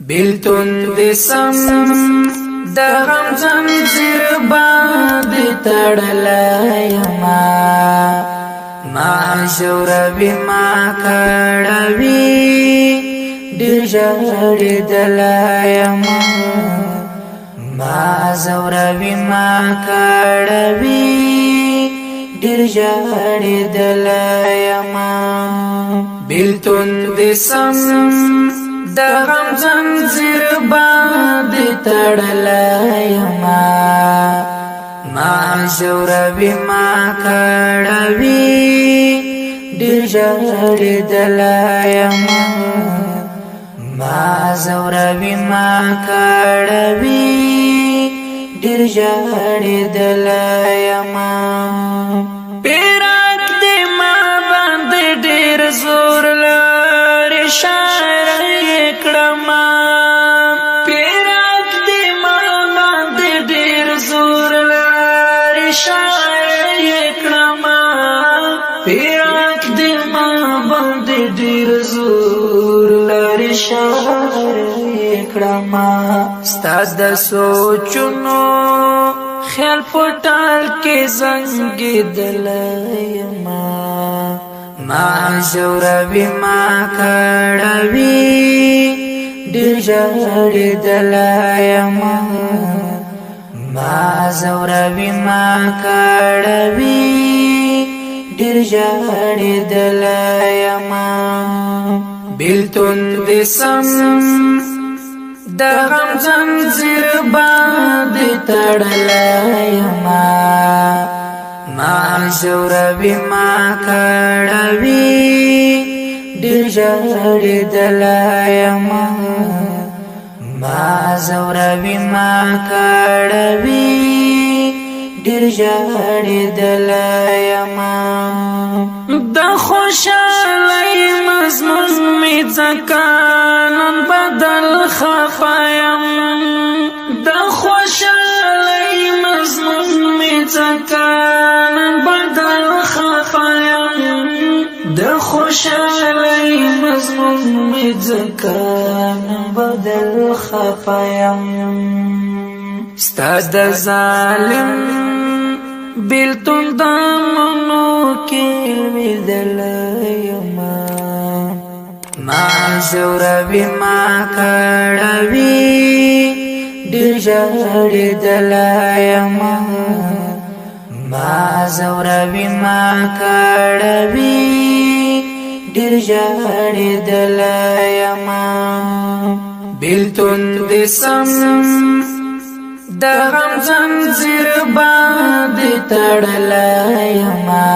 بیلتون دسم د غم زنځیر باندې تړلایما ما شوروي ما کړوي ډېر ژړېدلایما ما شوروي ما کړوي ډېر ژړېدلایما بیلتون دسم د غم زنځیر باندې تړلایما ما شوروي ما کړوي ډېر ژړېدلایما ما شوروي ما کړوي ډېر ژړېدلایما پیراک دې ما باندې ډېر زور لري پیراک دې ما باندې ډېر زور لري شاعر کړما پیراک دې ما باندې ډېر زور لري شاعر کړما ستاسو د سوچونو خیال پټال کې زنګېدلایما ما شوروي ما کړوي ډېر ژړېدلایما ما شوروي ما کړوي ډېر ژړېدلایما بیلتون دسم د غم زنځیر باندې تړلایما ما شوروي ما کړوي ډېر ژړېدلایما ما شوروي ما کړوي ډېر ژړېدلایما د خوشالۍ مضمون مې ځکه نن بدل خفایم د خوشالۍ مضمون مې ځکه نن بدل خفایم د خوشالۍ مضمون مې ځکه نن بدل خفایم ستا د ظالم بیلتون دامنو کې لوېدلایما ما شوروي ما کړوي ډېر ژړېدلایما ما شوروي ما کړوي ډېر ژړېدلایما بیلتون دسم د غم زنځیر باندې تړلایما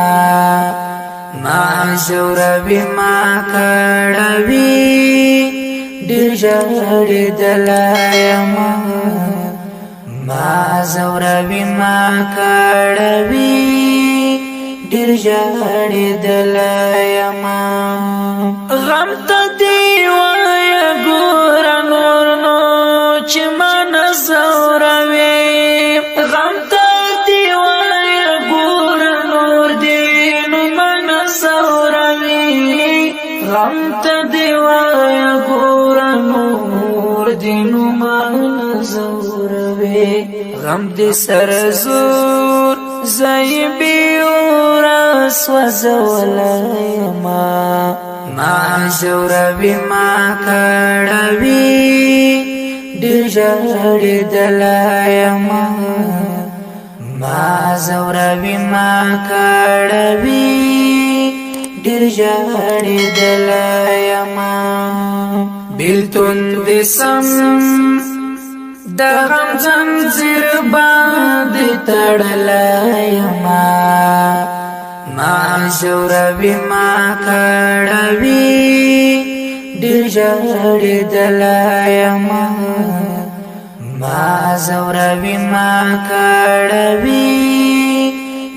ما شوروي ما کړوي ډېر ژړېدلایما ما شوروي ما کړوي ډېر ژړېدلایما غم ته دی وایه ګوره نور نو چې ما نه ځوروي غم ته دی وایه ګوره نور دی نو ما نه ځوروي غم ته دی وایه ګوره نور دی نو ما نه ځوروي غم دې سره زور ځای بیوره سوځولایما ما شوروي ما کړوي ډېر ژړېدلایما ما شوروي ما کړوي ډېر ژړېدلایما بیلتون دسم د غم زنځیر باندې تړلایما ما شوروي ما کړوي ډېر ژړېدلایما ما شوروي ما کړوي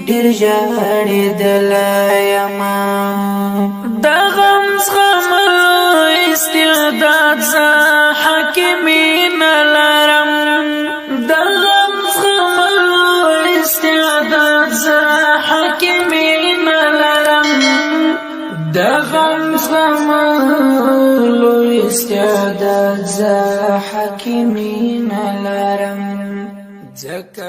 ډېر ژړېدلایما د غم زغملو استعداد زه حکیمین لرم د غم زغملو استعداد زه حکیمین لرم د غم زغملو استعداد زه حکیمین لرم ځکه